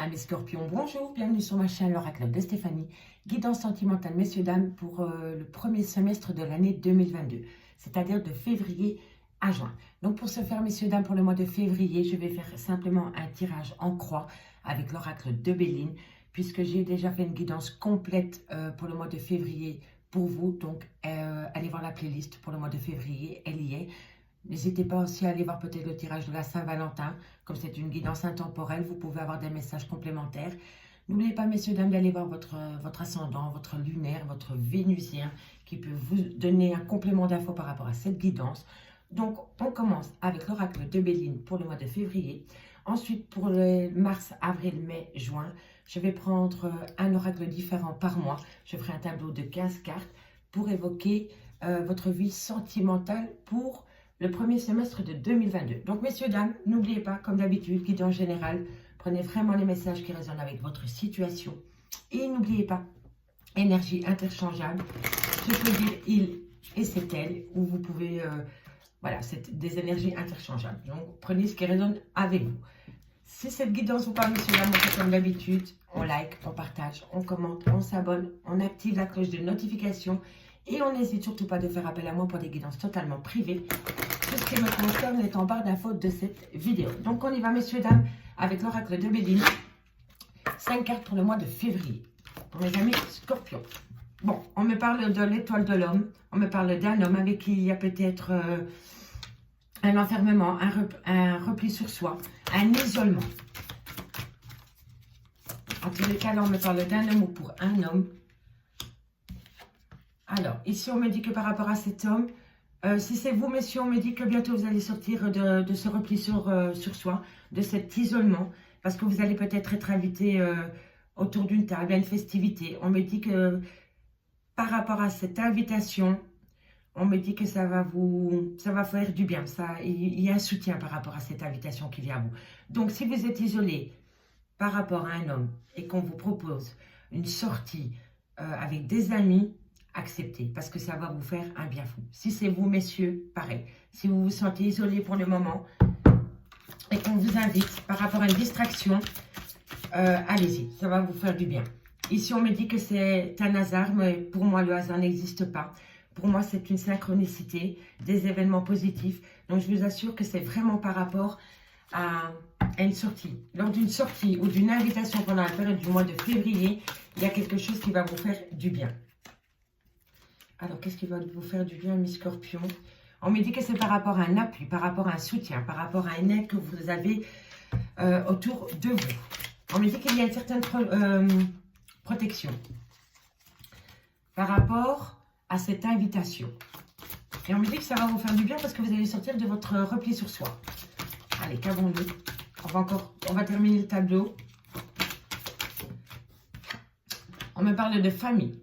Amis Scorpions, bonjour, bienvenue sur ma chaîne l'oracle de Stéphanie, guidance sentimentale messieurs dames pour le premier semestre de l'année 2022, c'est-à-dire de février à juin. Donc pour ce faire messieurs dames, pour le mois de février, je vais faire simplement un tirage en croix avec l'oracle de Béline, puisque j'ai déjà fait une guidance complète pour le mois de février pour vous. Donc allez voir la playlist pour le mois de février, elle y est. N'hésitez pas aussi à aller voir peut-être le tirage de la Saint-Valentin. Comme c'est une guidance intemporelle, vous pouvez avoir des messages complémentaires. N'oubliez pas, messieurs, dames, d'aller voir votre ascendant, votre lunaire, votre vénusien, qui peut vous donner un complément d'infos par rapport à cette guidance. Donc, on commence avec l'oracle de Béline pour le mois de février. Ensuite, pour le mars, avril, mai, juin, je vais prendre un oracle différent par mois. Je ferai un tableau de 15 cartes pour évoquer votre vie sentimentale pour le premier semestre de 2022. Donc, messieurs, dames, n'oubliez pas, comme d'habitude, guidance générale, prenez vraiment les messages qui résonnent avec votre situation. Et n'oubliez pas, énergie interchangeable, je peux dire il et c'est elle, où vous pouvez, voilà, c'est des énergies interchangeables. Donc, prenez ce qui résonne avec vous. Si cette guidance vous parle, messieurs, dames, on fait comme d'habitude, on like, on partage, on commente, on s'abonne, on active la cloche de notification et on n'hésite surtout pas de faire appel à moi pour des guidances totalement privées. Tout ce qui me concerne est en barre d'infos de cette vidéo. Donc on y va messieurs, dames, avec l'oracle de Béline. 5 cartes pour le mois de février. Pour mes amis Scorpions. Bon, on me parle de l'étoile de l'homme. On me parle d'un homme avec qui il y a peut-être un enfermement, un repli sur soi, un isolement. En tous les cas, là, on me parle d'un homme ou pour un homme. Alors, ici, on me dit que par rapport à cet homme, si c'est vous, messieurs, on me dit que bientôt vous allez sortir de ce repli sur soi, de cet isolement, parce que vous allez peut-être être invité autour d'une table à une festivité. On me dit que par rapport à cette invitation, on me dit que ça va faire du bien. Il y a un soutien par rapport à cette invitation qui vient à vous. Donc, si vous êtes isolé par rapport à un homme et qu'on vous propose une sortie avec des amis, acceptez, parce que ça va vous faire un bien fou. Si c'est vous, messieurs, pareil. Si vous vous sentez isolé pour le moment et qu'on vous invite par rapport à une distraction, allez-y, ça va vous faire du bien. Ici, on me dit que c'est un hasard, mais pour moi, le hasard n'existe pas. Pour moi, c'est une synchronicité, des événements positifs. Donc, je vous assure que c'est vraiment par rapport à une sortie. Lors d'une sortie ou d'une invitation pendant la période du mois de février, il y a quelque chose qui va vous faire du bien. Alors, qu'est-ce qui va vous faire du bien, mes scorpions? On me dit que c'est par rapport à un appui, par rapport à un soutien, par rapport à une aide que vous avez autour de vous. On me dit qu'il y a une certaine protection par rapport à cette invitation. Et on me dit que ça va vous faire du bien parce que vous allez sortir de votre repli sur soi. Allez, qu'avons-nous? On va terminer le tableau. On me parle de famille.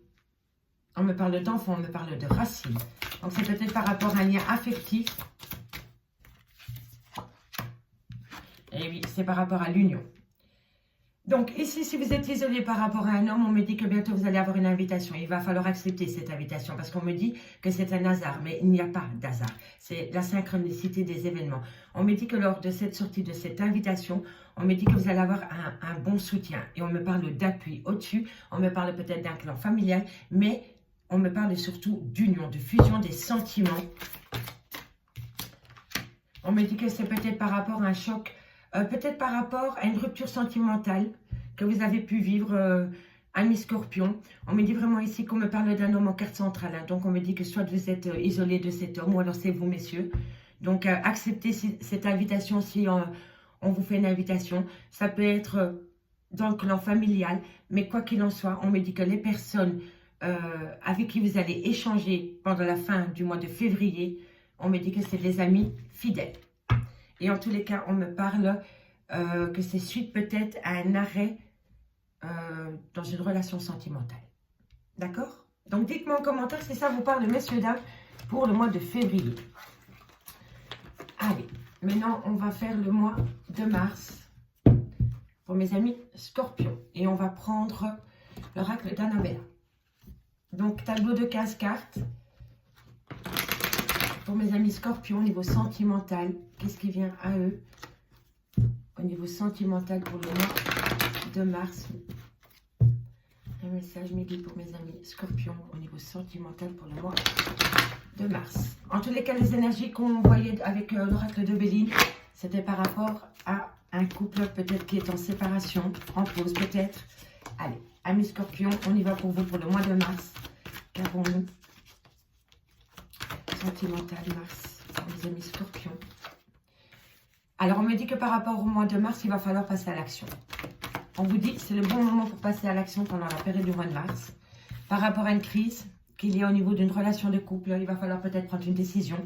On me parle d'enfants, on me parle de racines. Donc, c'est peut-être par rapport à un lien affectif. Et oui, c'est par rapport à l'union. Donc, ici, si vous êtes isolé par rapport à un homme, on me dit que bientôt vous allez avoir une invitation. Il va falloir accepter cette invitation parce qu'on me dit que c'est un hasard. Mais il n'y a pas d'hasard. C'est la synchronicité des événements. On me dit que lors de cette sortie, de cette invitation, on me dit que vous allez avoir un bon soutien. Et on me parle d'appui au-dessus. On me parle peut-être d'un clan familial. Mais on me parle surtout d'union, de fusion des sentiments. On me dit que c'est peut-être par rapport à un choc, peut-être par rapport à une rupture sentimentale que vous avez pu vivre, amis scorpions. On me dit vraiment ici qu'on me parle d'un homme en carte centrale. Hein. Donc, on me dit que soit vous êtes isolé de cet homme ou alors c'est vous, messieurs. Donc, acceptez cette invitation si on vous fait une invitation. Ça peut être dans le clan familial, mais quoi qu'il en soit, on me dit que les personnes avec qui vous allez échanger pendant la fin du mois de février, on me dit que c'est des amis fidèles. Et en tous les cas, on me parle que c'est suite peut-être à un arrêt dans une relation sentimentale. D'accord? Donc, dites-moi en commentaire si ça vous parle, messieurs, dames, pour le mois de février. Allez, maintenant, on va faire le mois de mars pour mes amis scorpions. Et on va prendre l'oracle d'Annabella. Donc, tableau de 15 cartes. Pour mes amis scorpions, niveau sentimental, qu'est-ce qui vient à eux? au niveau sentimental pour le mois de mars. Un message midi pour mes amis Scorpion au niveau sentimental pour le mois de mars. En tous les cas, les énergies qu'on voyait avec l'oracle de Béline, c'était par rapport à un couple peut-être qui est en séparation, en pause peut-être. Allez, amis Scorpion, on y va pour vous pour le mois de mars. Qu'avons-nous? Sentimental mars pour les amis Scorpion. Alors, on me dit que par rapport au mois de mars, il va falloir passer à l'action. On vous dit que c'est le bon moment pour passer à l'action pendant la période du mois de mars. Par rapport à une crise qu'il y a au niveau d'une relation de couple, il va falloir peut-être prendre une décision.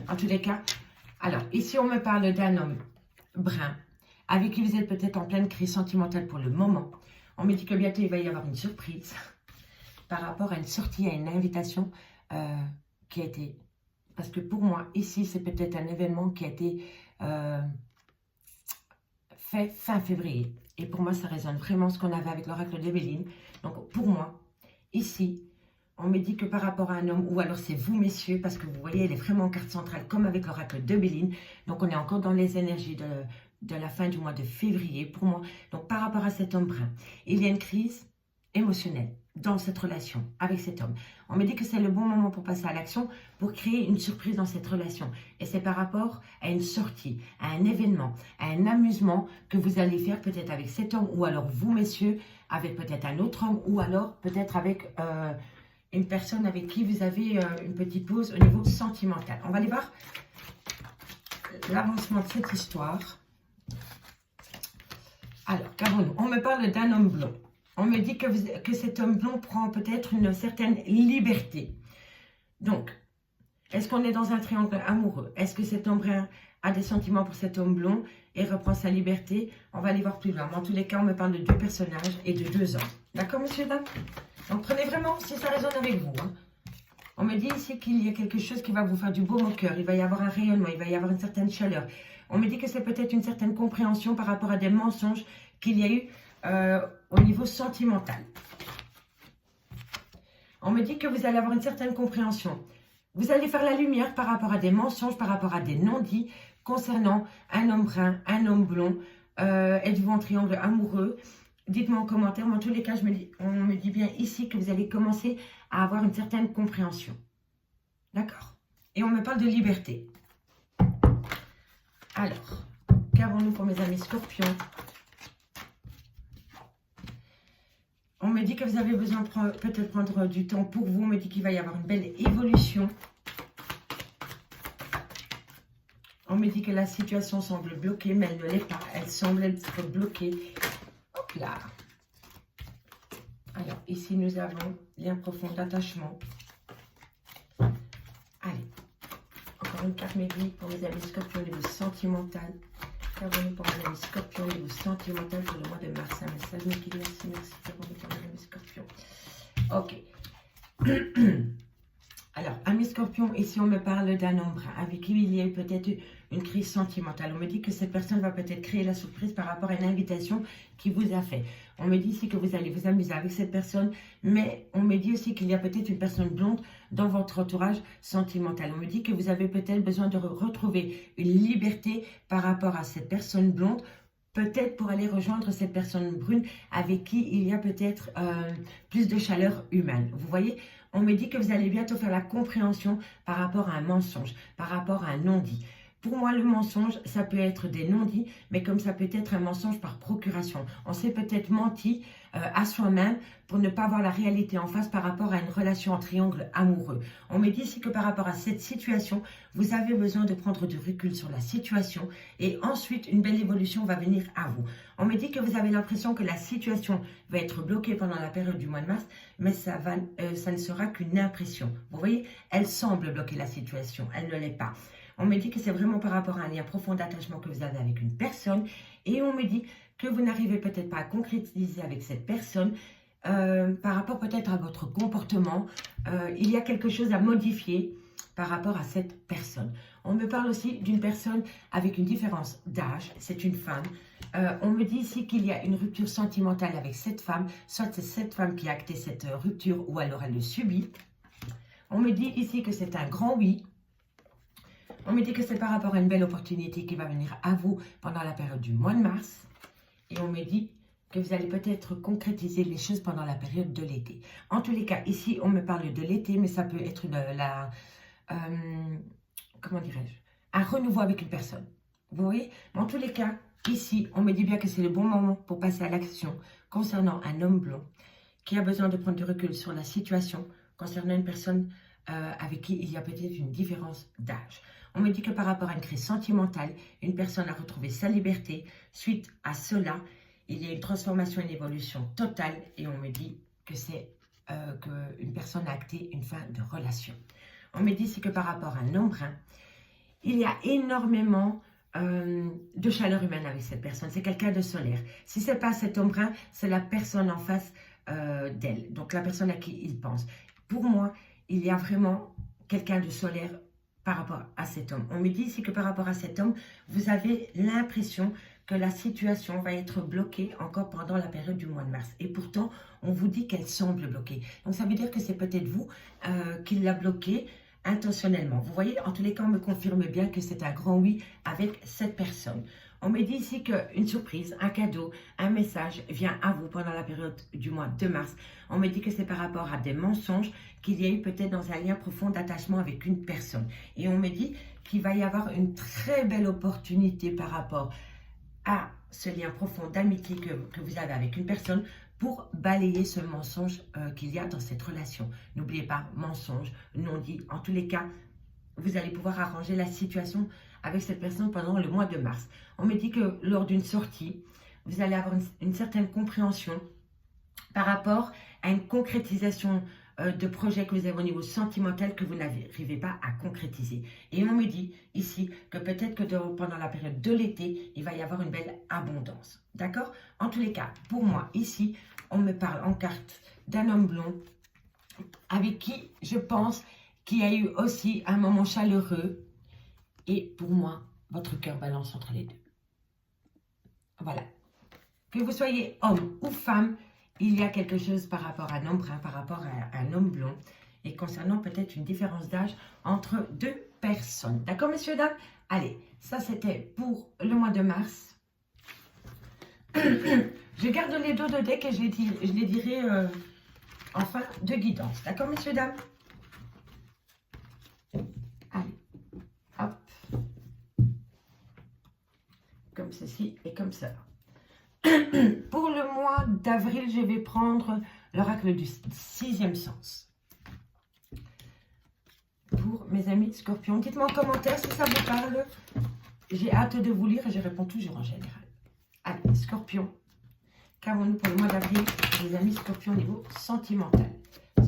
En tous les cas, alors, ici, on me parle d'un homme brun, avec qui vous êtes peut-être en pleine crise sentimentale pour le moment. On me dit que bientôt, il va y avoir une surprise par rapport à une sortie, à une invitation qui a été... Parce que pour moi, ici, c'est peut-être un événement qui a été fait fin février. Et pour moi, ça résonne vraiment ce qu'on avait avec l'oracle de Béline. Donc, pour moi, ici, on me dit que par rapport à un homme, ou alors c'est vous, messieurs, parce que vous voyez, elle est vraiment en carte centrale, comme avec l'oracle de Béline. Donc, on est encore dans les énergies de la fin du mois de février, pour moi. Donc, par rapport à cet homme brun, il y a une crise émotionnelle dans cette relation avec cet homme. On me dit que c'est le bon moment pour passer à l'action, pour créer une surprise dans cette relation. Et c'est par rapport à une sortie, à un événement, à un amusement que vous allez faire peut-être avec cet homme, ou alors vous, messieurs, avec peut-être un autre homme, ou alors peut-être avec une personne avec qui vous avez une petite pause au niveau sentimental. On va aller voir l'avancement de cette histoire. Alors, qu'avons-nous? On me parle d'un homme blond. On me dit que cet homme blond prend peut-être une certaine liberté. Donc, est-ce qu'on est dans un triangle amoureux? Est-ce que cet homme brun a des sentiments pour cet homme blond et reprend sa liberté? On va aller voir plus loin. Mais en tous les cas, on me parle de deux personnages et de deux hommes. D'accord, monsieur, dame? Donc, prenez vraiment si ça résonne avec vous. Hein. On me dit ici qu'il y a quelque chose qui va vous faire du baume au cœur. Il va y avoir un rayonnement, il va y avoir une certaine chaleur. On me dit que c'est peut-être une certaine compréhension par rapport à des mensonges qu'il y a eu au niveau sentimental. On me dit que vous allez avoir une certaine compréhension. Vous allez faire la lumière par rapport à des mensonges, par rapport à des non-dits concernant un homme brun, un homme blond. Êtes-vous en triangle amoureux? Dites-moi en commentaire. Mais en tous les cas, on me dit bien ici que vous allez commencer à avoir une certaine compréhension. D'accord? Et on me parle de liberté. Alors, qu'avons-nous pour mes amis Scorpions? On me dit que vous avez besoin de peut-être prendre du temps pour vous. On me dit qu'il va y avoir une belle évolution. On me dit que la situation semble bloquée, mais elle ne l'est pas. Elle semble être bloquée. Hop là. Alors, ici, nous avons lien profond d'attachement. Allez. Encore une carte médique pour mes amis Scorpions au niveau sentimental. Qu'avons-nous pour mes amis Scorpions au niveau sentimental pour le mois de mars? Un message médique, merci. Qu'avons-nous pour mes amis Scorpions? Ok. Alors, amis Scorpions, ici on me parle d'un homme brun avec qui il y a eu peut-être une crise sentimentale. On me dit que cette personne va peut-être créer la surprise par rapport à une invitation qui vous a fait. On me dit ici que vous allez vous amuser avec cette personne, mais on me dit aussi qu'il y a peut-être une personne blonde dans votre entourage sentimental. On me dit que vous avez peut-être besoin de retrouver une liberté par rapport à cette personne blonde, peut-être pour aller rejoindre cette personne brune avec qui il y a peut-être plus de chaleur humaine. Vous voyez, on me dit que vous allez bientôt faire la compréhension par rapport à un mensonge, par rapport à un non-dit. Pour moi, le mensonge, ça peut être des non-dits, mais comme ça peut être un mensonge par procuration. On s'est peut-être menti à soi-même pour ne pas voir la réalité en face par rapport à une relation en triangle amoureux. On me dit ici que par rapport à cette situation, vous avez besoin de prendre du recul sur la situation et ensuite une belle évolution va venir à vous. On me dit que vous avez l'impression que la situation va être bloquée pendant la période du mois de mars, mais ça ne sera qu'une impression. Vous voyez, elle semble bloquer la situation, elle ne l'est pas. On me dit que c'est vraiment par rapport à un lien profond d'attachement que vous avez avec une personne. Et on me dit que vous n'arrivez peut-être pas à concrétiser avec cette personne par rapport peut-être à votre comportement. Il y a quelque chose à modifier par rapport à cette personne. On me parle aussi d'une personne avec une différence d'âge. C'est une femme. On me dit ici qu'il y a une rupture sentimentale avec cette femme. Soit c'est cette femme qui a acté cette rupture ou alors elle le subit. On me dit ici que c'est un grand oui. On me dit que c'est par rapport à une belle opportunité qui va venir à vous pendant la période du mois de mars. Et on me dit que vous allez peut-être concrétiser les choses pendant la période de l'été. En tous les cas, ici, on me parle de l'été, mais ça peut être comment dirais-je, un renouveau avec une personne. Vous voyez? En tous les cas, ici, on me dit bien que c'est le bon moment pour passer à l'action concernant un homme blond qui a besoin de prendre du recul sur la situation concernant une personne avec qui il y a peut-être une différence d'âge. On me dit que par rapport à une crise sentimentale, une personne a retrouvé sa liberté. Suite à cela, il y a une transformation, une évolution totale. Et on me dit que c'est qu'une personne a acté une fin de relation. On me dit que par rapport à un homme brun, il y a énormément de chaleur humaine avec cette personne. C'est quelqu'un de solaire. Si ce n'est pas cet homme brun, c'est la personne en face d'elle. Donc la personne à qui il pense. Pour moi, il y a vraiment quelqu'un de solaire par rapport à cet homme. On me dit ici que par rapport à cet homme, vous avez l'impression que la situation va être bloquée encore pendant la période du mois de mars. Et pourtant, on vous dit qu'elle semble bloquée. Donc ça veut dire que c'est peut-être vous qui l'a bloquée intentionnellement. Vous voyez, en tous les cas, on me confirme bien que c'est un grand oui avec cette personne. On me dit ici qu'une surprise, un cadeau, un message vient à vous pendant la période du mois de mars. On me dit que c'est par rapport à des mensonges qu'il y a eu peut-être dans un lien profond d'attachement avec une personne. Et on me dit qu'il va y avoir une très belle opportunité par rapport à ce lien profond d'amitié que vous avez avec une personne pour balayer ce mensonge qu'il y a dans cette relation. N'oubliez pas, mensonge, non dit. En tous les cas, vous allez pouvoir arranger la situation avec cette personne pendant le mois de mars. On me dit que lors d'une sortie, vous allez avoir une certaine compréhension par rapport à une concrétisation de projets que vous avez au niveau sentimental que vous n'arrivez pas à concrétiser. Et on me dit ici que peut-être que pendant la période de l'été, il va y avoir une belle abondance. D'accord? En tous les cas, pour moi, ici, on me parle en carte d'un homme blond avec qui je pense qu'il y a eu aussi un moment chaleureux. Et pour moi, votre cœur balance entre les deux. Voilà. Que vous soyez homme ou femme, il y a quelque chose par rapport à un homme brun, par rapport à un homme blond. Et concernant peut-être une différence d'âge entre deux personnes. D'accord, messieurs, dames? Allez, ça c'était pour le mois de mars. Je garde les dos de deck et je les dirai en fin de guidance. D'accord, messieurs, dames? Allez, hop. Comme ceci et comme cela. Pour le mois d'avril, je vais prendre l'oracle du sixième sens. Pour mes amis scorpions, dites-moi en commentaire si ça vous parle. J'ai hâte de vous lire et je réponds toujours en général. Allez, scorpion, qu'avons-nous pour le mois d'avril, mes amis scorpions au niveau sentimental?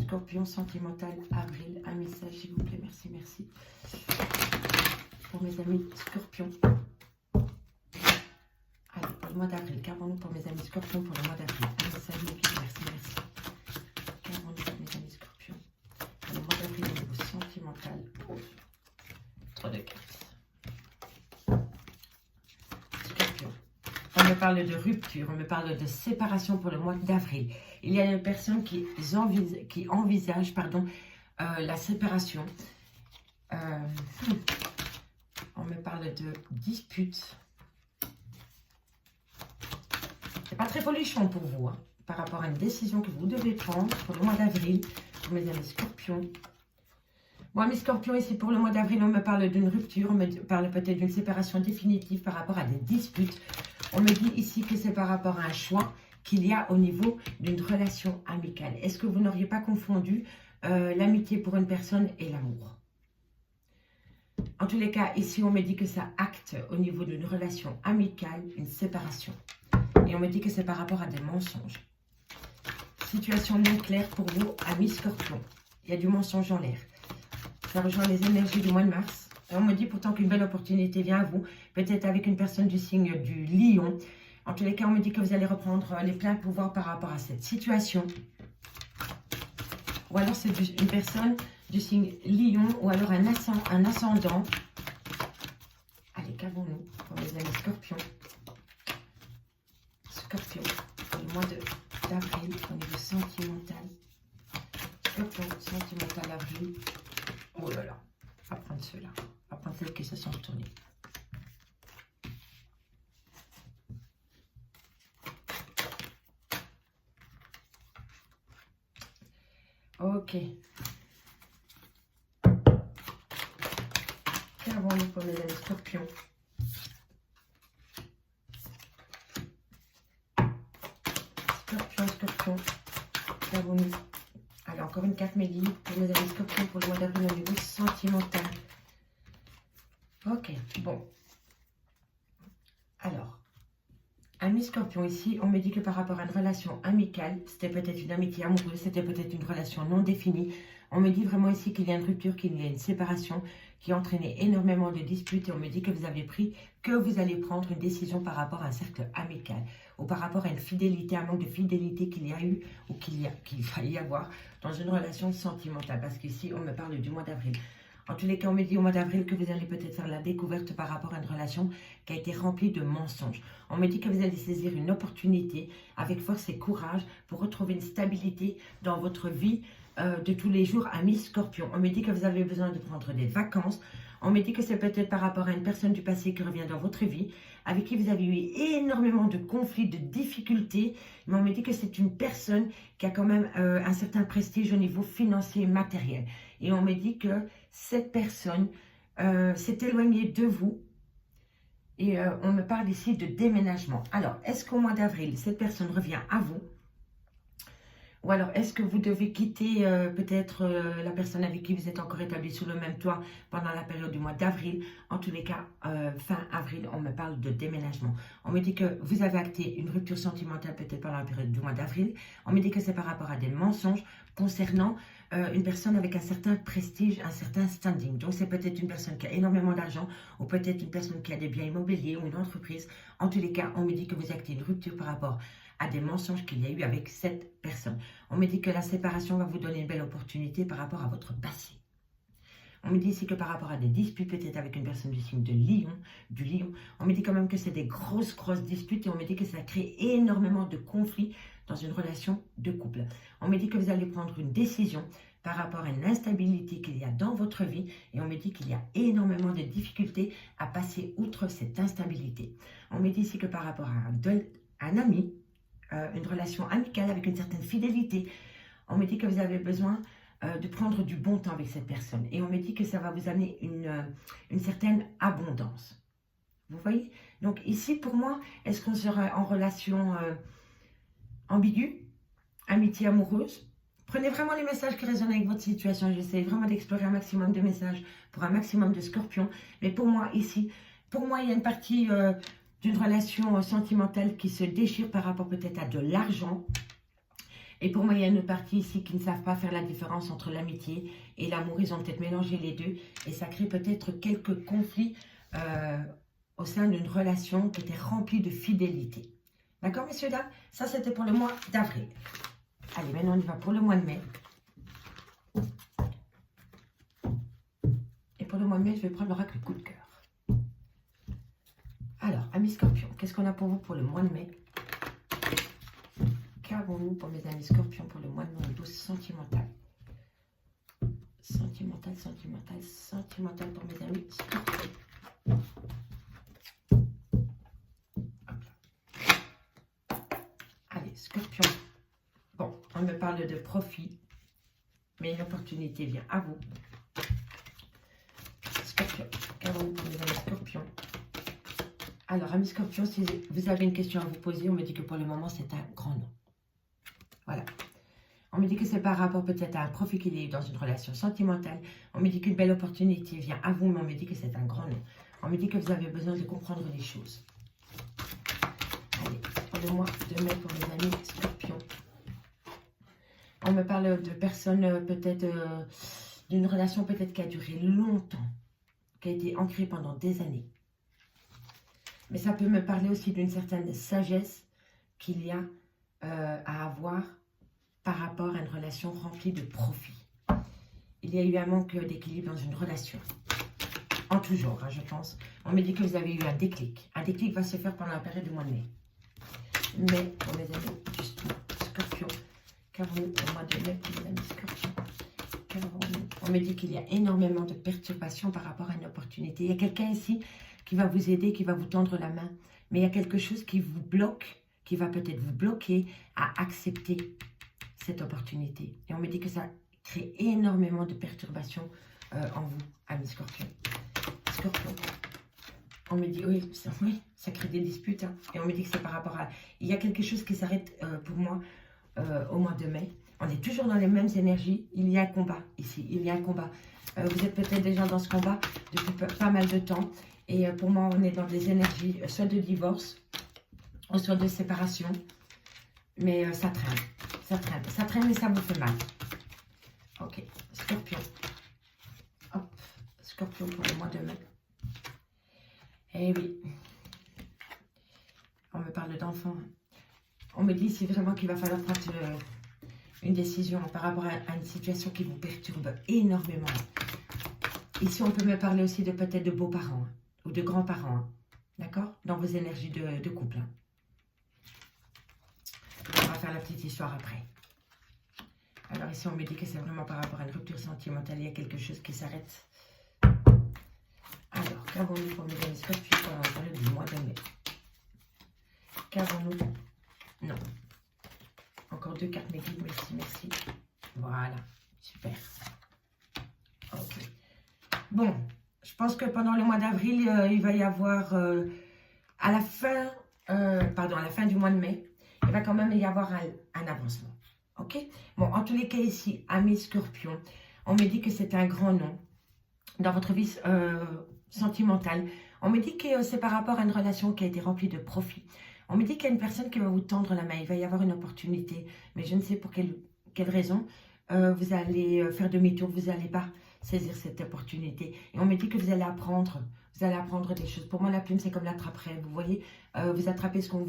Scorpion sentimental, avril, un message s'il vous plaît, merci, merci. Pour mes amis scorpions. Allez, pour le mois d'avril, qu'avons-nous pour mes amis scorpions pour le mois d'avril? Un message, merci, merci. Qu'avons-nous pour mes amis scorpions pour le mois d'avril au niveau sentimental? Trop de cartes. Scorpion. On me parle de rupture, on me parle de séparation pour le mois d'avril. Il y a des personnes qui envisagent la séparation. On me parle de dispute. C'est pas très folichon pour vous, hein, par rapport à une décision que vous devez prendre pour le mois d'avril, pour mes amis scorpions. Moi, mes scorpions, ici pour le mois d'avril, on me parle d'une rupture, on me parle peut-être d'une séparation définitive par rapport à des disputes. On me dit ici que c'est par rapport à un choix qu'il y a au niveau d'une relation amicale. Est-ce que vous n'auriez pas confondu l'amitié pour une personne et l'amour? En tous les cas, ici, on me dit que ça acte au niveau d'une relation amicale, une séparation. Et on me dit que c'est par rapport à des mensonges. Situation non claire pour vous, amis scorpions. Il y a du mensonge en l'air. Ça rejoint les énergies du mois de mars. Et on me dit pourtant qu'une belle opportunité vient à vous. Peut-être avec une personne du signe du lion. En tous les cas, on me dit que vous allez reprendre les pleins pouvoirs par rapport à cette situation. Ou alors c'est une personne du signe lion. Ou alors un ascendant. Allez, qu'avons-nous pour les amis scorpions? Scorpion, pour le mois d'avril, au niveau sentimental. Scorpion, sentimental, avril. Oh là là, on va prendre ceux-là. On va prendre celles qui se sont retournées. Ok. Qu'avons-nous pour mes amis scorpions? Scorpion. Qu'avons-nous? Allez, encore une carte Mélie pour mes amis scorpions pour le mois d'avril au niveau sentimental. Ok, bon. Alors, amis scorpions, ici, on me dit que par rapport à une relation amicale, c'était peut-être une amitié amoureuse, c'était peut-être une relation non définie. On me dit vraiment ici qu'il y a une rupture, qu'il y a une séparation qui a entraîné énormément de disputes. Et on me dit que vous avez pris, que vous allez prendre une décision par rapport à un cercle amical ou par rapport à une fidélité, un manque de fidélité qu'il y a eu ou qu'il va y avoir dans une relation sentimentale. Parce qu'ici, on me parle du mois d'avril. En tous les cas, on me dit au mois d'avril que vous allez peut-être faire la découverte par rapport à une relation qui a été remplie de mensonges. On me dit que vous allez saisir une opportunité avec force et courage pour retrouver une stabilité dans votre vie de tous les jours, amis scorpions. On me dit que vous avez besoin de prendre des vacances. On me dit que c'est peut-être par rapport à une personne du passé qui revient dans votre vie, avec qui vous avez eu énormément de conflits, de difficultés. Mais on me dit que c'est une personne qui a quand même un certain prestige au niveau financier et matériel. Et on me dit que cette personne s'est éloignée de vous. Et on me parle ici de déménagement. Alors, est-ce qu'au mois d'avril, cette personne revient à vous? Ou alors, est-ce que vous devez quitter peut-être la personne avec qui vous êtes encore établi sous le même toit pendant la période du mois d'avril? En tous les cas, fin avril, on me parle de déménagement. On me dit que vous avez acté une rupture sentimentale peut-être pendant la période du mois d'avril. On me dit que c'est par rapport à des mensonges concernant une personne avec un certain prestige, un certain standing. Donc, c'est peut-être une personne qui a énormément d'argent ou peut-être une personne qui a des biens immobiliers ou une entreprise. En tous les cas, on me dit que vous actez une rupture par rapport à des mensonges qu'il y a eu avec cette personne. On me dit que la séparation va vous donner une belle opportunité par rapport à votre passé. On me dit ici que par rapport à des disputes, peut-être avec une personne du signe de Lion, on me dit quand même que c'est des grosses disputes et on me dit que ça crée énormément de conflits dans une relation de couple. On me dit que vous allez prendre une décision par rapport à une instabilité qu'il y a dans votre vie et on me dit qu'il y a énormément de difficultés à passer outre cette instabilité. On me dit ici que par rapport à un ami, une relation amicale avec une certaine fidélité, on me dit que vous avez besoin de prendre du bon temps avec cette personne. Et on me dit que ça va vous amener une certaine abondance. Vous voyez? Donc ici, pour moi, est-ce qu'on sera en relation ambiguë, amitié amoureuse? Prenez vraiment les messages qui résonnent avec votre situation. J'essaie vraiment d'explorer un maximum de messages pour un maximum de scorpions. Mais pour moi, ici, il y a une partie d'une relation sentimentale qui se déchire par rapport peut-être à de l'argent. Et pour moi, il y a une partie ici qui ne savent pas faire la différence entre l'amitié et l'amour. Ils ont peut-être mélangé les deux et ça crée peut-être quelques conflits au sein d'une relation qui était remplie de fidélité. D'accord, messieurs, dames? Ça, c'était pour le mois d'avril. Allez, maintenant, on y va pour le mois de mai. Et pour le mois de mai, je vais prendre l'oracle coup de cœur. Alors, amis scorpions, qu'est-ce qu'on a pour vous pour le mois de mai? Qu'avons-nous pour mes amis scorpions pour le mois de mai? Sentimental. Sentimental pour mes amis scorpions. Allez, scorpion. Bon, on me parle de profit, mais une opportunité vient à vous. Scorpion. Qu'avons-nous pour mes amis scorpions? Alors, amis scorpions, si vous avez une question à vous poser, on me dit que pour le moment, c'est un grand non. Voilà. On me dit que c'est par rapport peut-être à un profit qu'il y a eu dans une relation sentimentale. On me dit qu'une belle opportunité vient à vous, mais on me dit que c'est un grand non. On me dit que vous avez besoin de comprendre les choses. Allez, pour le mois de mai pour mes amis scorpions. On me parle de personnes peut-être, d'une relation peut-être qui a duré longtemps, qui a été ancrée pendant des années. Mais ça peut me parler aussi d'une certaine sagesse qu'il y a à avoir par rapport à une relation remplie de profit. Il y a eu un manque d'équilibre dans une relation. En tout genre, hein, je pense. On me dit que vous avez eu un déclic. Un déclic va se faire pendant la période du mois de mai. Mais, pour mes amis du scorpion, qu'avons-nous au mois de mai pour mes amis scorpions? Qu'avons-nous On me dit qu'il y a énormément de perturbations par rapport à une opportunité. Il y a quelqu'un ici qui va vous aider, qui va vous tendre la main. Mais il y a quelque chose qui vous bloque, qui va peut-être vous bloquer à accepter cette opportunité. Et on me dit que ça crée énormément de perturbations en vous, amis Scorpion. Scorpion. On me dit, oui, ça crée des disputes. Hein. Et on me dit que c'est par rapport à... Il y a quelque chose qui s'arrête pour moi au mois de mai. On est toujours dans les mêmes énergies. Il y a un combat ici. Il y a un combat. Vous êtes peut-être déjà dans ce combat depuis pas mal de temps. Et pour moi, on est dans des énergies soit de divorce, soit de séparation. Mais ça traîne. Ça traîne. Ça traîne et ça vous fait mal. Ok. Scorpion. Hop. Scorpion pour le mois de mai. Eh oui. On me parle d'enfants. On me dit c'est vraiment qu'il va falloir prendre une décision par rapport à une situation qui vous perturbe énormément. Ici, on peut me parler aussi de peut-être de beaux-parents hein, ou de grands-parents. Hein, d'accord? Dans vos énergies de couple. Hein. On va faire la petite histoire après. Alors ici, on me dit que c'est vraiment par rapport à une rupture sentimentale. Il y a quelque chose qui s'arrête. Alors, qu'avons-nous pour mes amis Scorpions pendant la période du mois de mai? Qu'avons-nous? Non. Encore deux cartes négatives. Merci, merci. Voilà. Super. Ok. Bon. Je pense que pendant le mois d'avril, il va y avoir... à la fin... à la fin du mois de mai, il va quand même y avoir un avancement. Ok? Bon, en tous les cas ici, amis Scorpions, on me dit que c'est un grand nom dans votre vie sentimentale. On me dit que c'est par rapport à une relation qui a été remplie de profit. On me dit qu'il y a une personne qui va vous tendre la main. Il va y avoir une opportunité, mais je ne sais pour quelle raison. Vous allez faire demi-tour, vous n'allez pas saisir cette opportunité. Et on me dit que vous allez apprendre des choses. Pour moi, la plume, c'est comme l'attrape-rêve. Vous voyez, vous attrapez ce qu'on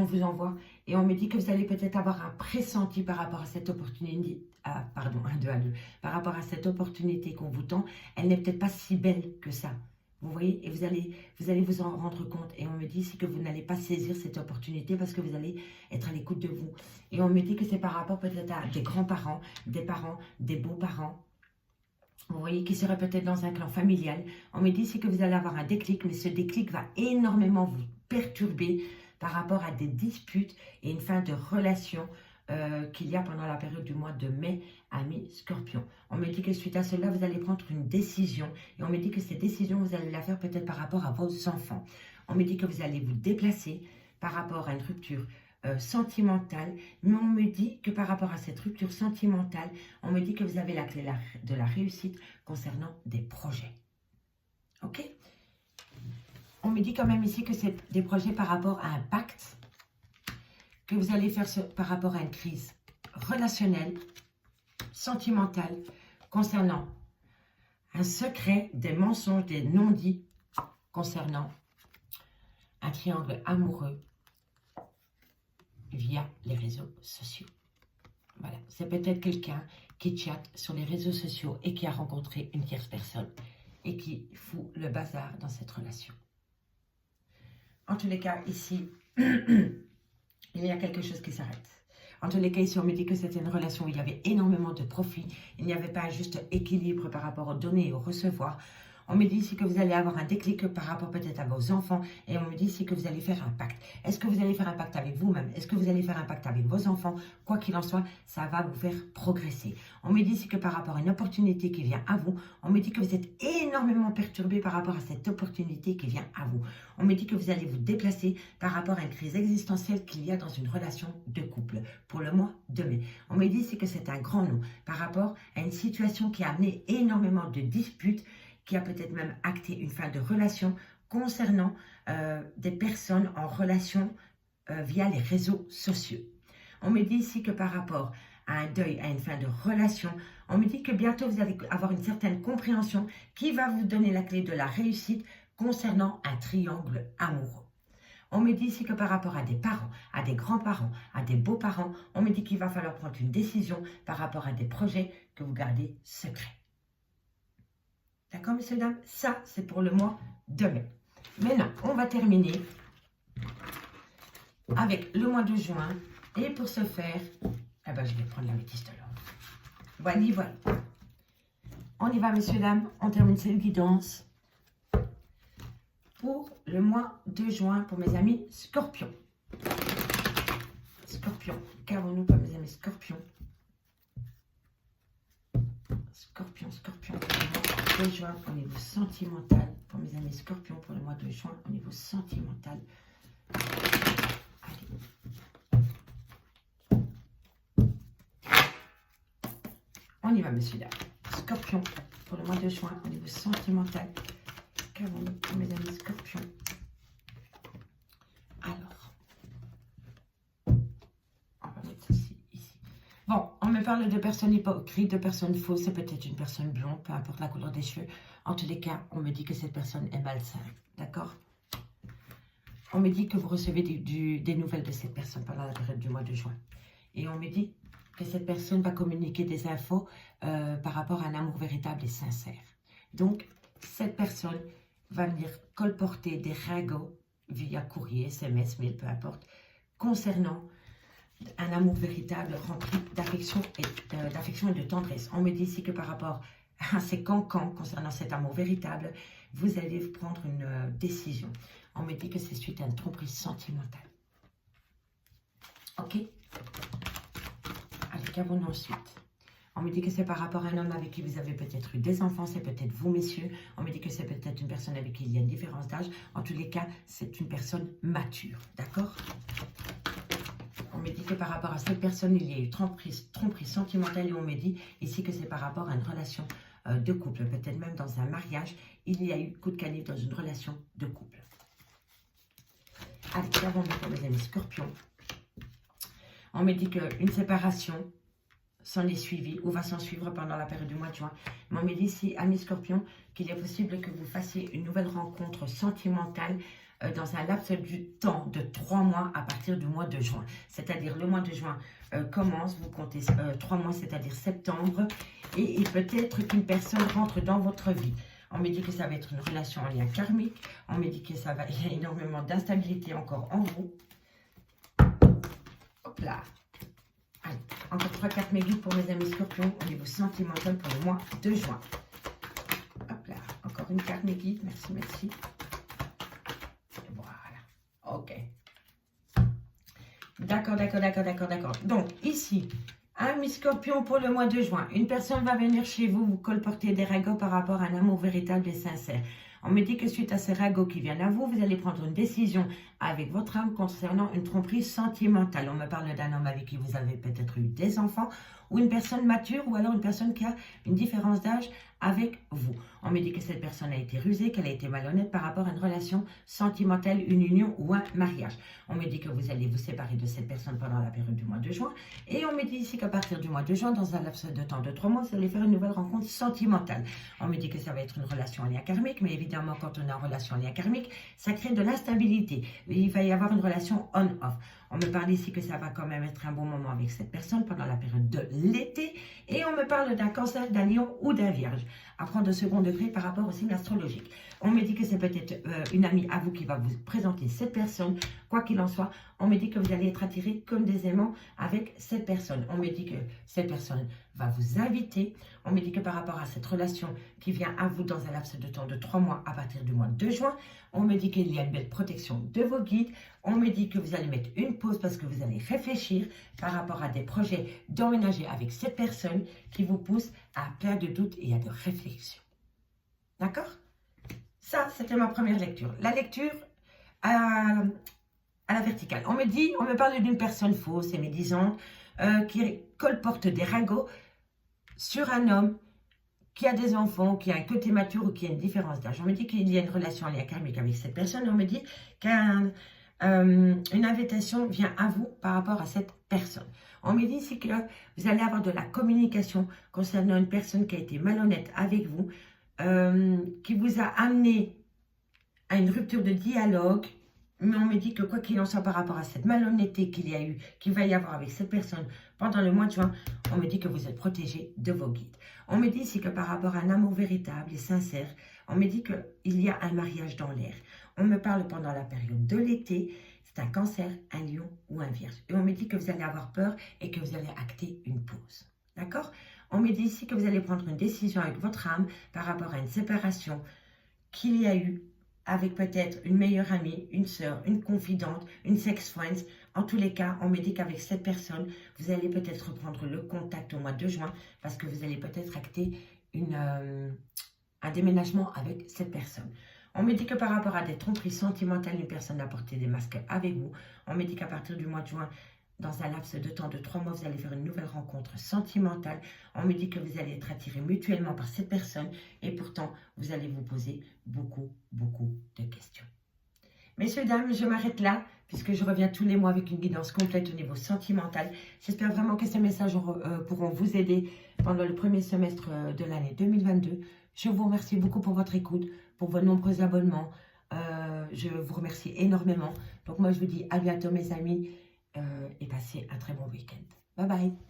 vous envoie. Et on me dit que vous allez peut-être avoir un pressenti par rapport à cette opportunité. Ah, pardon, 1, 2, 1, 2. Par rapport à cette opportunité qu'on vous tend, elle n'est peut-être pas si belle que ça. Vous voyez, et vous allez vous en rendre compte. Et on me dit ici que vous n'allez pas saisir cette opportunité parce que vous allez être à l'écoute de vous. Et on me dit que c'est par rapport peut-être à des grands-parents, des beaux-parents. Vous voyez, qui seraient peut-être dans un clan familial. On me dit ici que vous allez avoir un déclic, mais ce déclic va énormément vous perturber par rapport à des disputes et une fin de relation qu'il y a pendant la période du mois de mai, amis Scorpions. On me dit que suite à cela, vous allez prendre une décision. Et on me dit que cette décision, vous allez la faire peut-être par rapport à vos enfants. On me dit que vous allez vous déplacer par rapport à une rupture sentimentale. Mais on me dit que par rapport à cette rupture sentimentale, on me dit que vous avez la clé de la réussite concernant des projets. Ok? On me dit quand même ici que c'est des projets par rapport à un pacte que vous allez faire par rapport à une crise relationnelle, sentimentale, concernant un secret, des mensonges, des non-dits, concernant un triangle amoureux via les réseaux sociaux. Voilà, c'est peut-être quelqu'un qui chatte sur les réseaux sociaux et qui a rencontré une tierce personne et qui fout le bazar dans cette relation. En tous les cas, ici... il y a quelque chose qui s'arrête. En tous les cas, ici, on me dit que c'était une relation où il y avait énormément de profit. Il n'y avait pas un juste équilibre par rapport au donner et au recevoir. On me dit ici que vous allez avoir un déclic par rapport peut-être à vos enfants. Et on me dit ici que vous allez faire un pacte. Est-ce que vous allez faire un pacte avec vous-même? Est-ce que vous allez faire un pacte avec vos enfants? Quoi qu'il en soit, ça va vous faire progresser. On me dit ici que par rapport à une opportunité qui vient à vous, on me dit que vous êtes énormément perturbé par rapport à cette opportunité qui vient à vous. On me dit que vous allez vous déplacer par rapport à une crise existentielle qu'il y a dans une relation de couple pour le mois de mai. On me dit ici que c'est un grand nom par rapport à une situation qui a amené énormément de disputes, qui a peut-être même acté une fin de relation concernant des personnes en relation via les réseaux sociaux. On me dit ici que par rapport à un deuil, à une fin de relation, on me dit que bientôt vous allez avoir une certaine compréhension qui va vous donner la clé de la réussite concernant un triangle amoureux. On me dit ici que par rapport à des parents, à des grands-parents, à des beaux-parents, on me dit qu'il va falloir prendre une décision par rapport à des projets que vous gardez secrets. D'accord, messieurs, dames? Ça, c'est pour le mois de mai. Maintenant, on va terminer avec le mois de juin. Et pour ce faire, eh ben, je vais prendre la métisse de l'ordre. Voilà, voilà. On y va, messieurs, dames. On termine cette guidance pour le mois de juin pour mes amis Scorpions. Scorpions. Qu'avons-nous pour mes amis Scorpions? Scorpion, Scorpion, pour le mois de juin au niveau sentimental. Pour mes amis Scorpions, pour le mois de juin au niveau sentimental. Allez. On y va, messieurs, dames. Scorpion, pour le mois de juin au niveau sentimental. Qu'avons-nous pour mes amis Scorpions? Alors, on va mettre ceci ici. Bon, on me parle de personnes hypocrites, de personnes fausses. C'est peut-être une personne blonde, peu importe la couleur des cheveux. En tous les cas, on me dit que cette personne est malsaine. D'accord? On me dit que vous recevez des nouvelles de cette personne pendant la période du mois de juin. Et on me dit que cette personne va communiquer des infos par rapport à un amour véritable et sincère. Donc, cette personne va venir colporter des ragots via courrier, SMS, mail, peu importe, concernant un amour véritable rempli d'affection et de tendresse. On me dit ici que par rapport à ces cancans concernant cet amour véritable, vous allez prendre une décision. On me dit que c'est suite à une tromperie sentimentale. Ok? Allez, qu'avons-nous ensuite? On me dit que c'est par rapport à un homme avec qui vous avez peut-être eu des enfants, c'est peut-être vous, messieurs. On me dit que c'est peut-être une personne avec qui il y a une différence d'âge. En tous les cas, c'est une personne mature, d'accord? On me dit que par rapport à cette personne, il y a eu tromperie sentimentale. Et on me dit ici que c'est par rapport à une relation de couple, peut-être même dans un mariage. Il y a eu coup de canif dans une relation de couple. Allez, qu'avons-nous pour mes amis Scorpions? On me dit qu'une séparation s'en est suivie ou va s'en suivre pendant la période du mois de juin. Mais on me dit ici, amis Scorpions, qu'il est possible que vous fassiez une nouvelle rencontre sentimentale dans un laps du temps de 3 mois à partir du mois de juin. C'est-à-dire le mois de juin commence, vous comptez 3 mois, c'est-à-dire septembre. Et peut-être qu'une personne rentre dans votre vie. On me dit que ça va être une relation en lien karmique. On me dit que il y a énormément d'instabilité encore en vous. Hop là. Allez, encore 3-4 guides pour mes amis Scorpions au niveau sentimental pour le mois de juin. Hop là, encore une carte mes guides. Merci, merci. Voilà. Ok. D'accord, d'accord, d'accord, d'accord, d'accord. Donc, ici, amis Scorpions pour le mois de juin. Une personne va venir chez vous, vous colporter des ragots par rapport à un amour véritable et sincère. On me dit que suite à ces ragots qui viennent à vous, vous allez prendre une décision avec votre âme concernant une tromperie sentimentale. On me parle d'un homme avec qui vous avez peut-être eu des enfants ou une personne mature ou alors une personne qui a une différence d'âge avec vous. On me dit que cette personne a été rusée, qu'elle a été malhonnête par rapport à une relation sentimentale, une union ou un mariage. On me dit que vous allez vous séparer de cette personne pendant la période du mois de juin. Et on me dit ici qu'à partir du mois de juin, dans un laps de temps de 3 mois, vous allez faire une nouvelle rencontre sentimentale. On me dit que ça va être une relation en lien karmique, mais évidemment, quand on est en relation en lien karmique, ça crée de l'instabilité. Il va y avoir une relation on-off. On me parle ici que ça va quand même être un bon moment avec cette personne pendant la période de l'été. Et on me parle d'un cancer, d'un lion ou d'un vierge. À prendre de second degré par rapport au signe astrologique. On me dit que c'est peut-être une amie à vous qui va vous présenter cette personne. Quoi qu'il en soit, on me dit que vous allez être attiré comme des aimants avec cette personne. On me dit que cette personne va vous inviter. On me dit que par rapport à cette relation qui vient à vous dans un laps de temps de 3 mois à partir du mois de juin, on me dit qu'il y a une belle protection de vos guides. On me dit que vous allez mettre une pause parce que vous allez réfléchir par rapport à des projets d'emménager avec cette personne qui vous pousse à plein de doutes et à de réflexions. D'accord? Ça, c'était ma première lecture. La lecture à la verticale. On me parle d'une personne fausse et médisante qui colporte des ragots sur un homme qui a des enfants, qui a un côté mature ou qui a une différence d'âge. On me dit qu'il y a une relation en lien karmique avec cette personne. On me dit qu'une invitation vient à vous par rapport à cette personne. On me dit ici que vous allez avoir de la communication concernant une personne qui a été malhonnête avec vous, qui vous a amené à une rupture de dialogue. Mais on me dit que quoi qu'il en soit par rapport à cette malhonnêteté qu'il va y avoir avec cette personne pendant le mois de juin, on me dit que vous êtes protégé de vos guides. On me dit ici que par rapport à un amour véritable et sincère, on me dit qu'il y a un mariage dans l'air. On me parle pendant la période de l'été, c'est un cancer, un lion ou un vierge. Et on me dit que vous allez avoir peur et que vous allez acter une pause. D'accord? On me dit ici que vous allez prendre une décision avec votre âme par rapport à une séparation qu'il y a eu avec peut-être une meilleure amie, une sœur, une confidente, une sex friend. En tous les cas, on me dit qu'avec cette personne, vous allez peut-être reprendre le contact au mois de juin parce que vous allez peut-être acter un déménagement avec cette personne. On me dit que par rapport à des tromperies sentimentales, une personne a porté des masques avec vous. On me dit qu'à partir du mois de juin, dans un laps de temps de 3 mois, vous allez faire une nouvelle rencontre sentimentale. On me dit que vous allez être attiré mutuellement par cette personne et pourtant, vous allez vous poser beaucoup de questions. Messieurs, dames, je m'arrête là puisque je reviens tous les mois avec une guidance complète au niveau sentimental. J'espère vraiment que ces messages pourront vous aider pendant le premier semestre de l'année 2022. Je vous remercie beaucoup pour votre écoute, pour vos nombreux abonnements. Je vous remercie énormément. Donc moi, je vous dis à bientôt mes amis et passez un très bon week-end. Bye bye.